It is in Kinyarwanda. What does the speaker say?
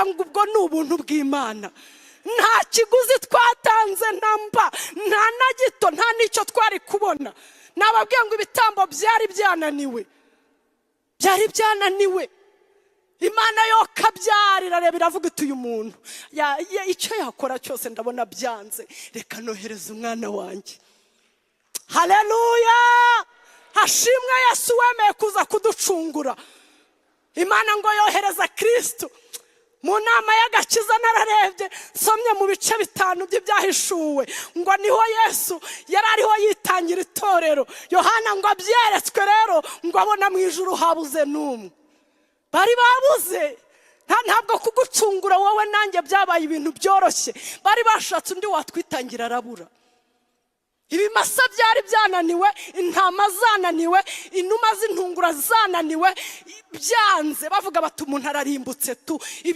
ngira ngo ubwo ni ubuntu bw'Imana. Nta kiguzi twatanze namba, nta na gito, nta n'icyo twari kubona. Nababwiye ngo ibitambo byari byananiwe, byari byananiwe. Imana yo kabyarira reba iravuga iti uyu muntu icyo yakora cyose ndabona byanze, reka nohereza umwana wanjye. Haleluya! Hashimwe Yesu wemeye kuza kuducungura. Imana ngo yohereza Kristo. Mu nama y'agakiza nararebye somye mu bice 5 by'ibyahishuwe ngo niho Yesu yari ariho yitangira itorero. Yohana ngo abyeretswe rero ngo abona mu ijuru habuze n'umwe. Bari babuze. Ntabwo kugucungura wowe nanjye byabaye ibintu byoroshye. Bari bashatse undi watwitangira arabura. Ibimasa byari byananiwe, intama zananiwe, inuma z'intungura zananiwe, byanze bavuga bati umuntu ararimbutse tu. Ibyo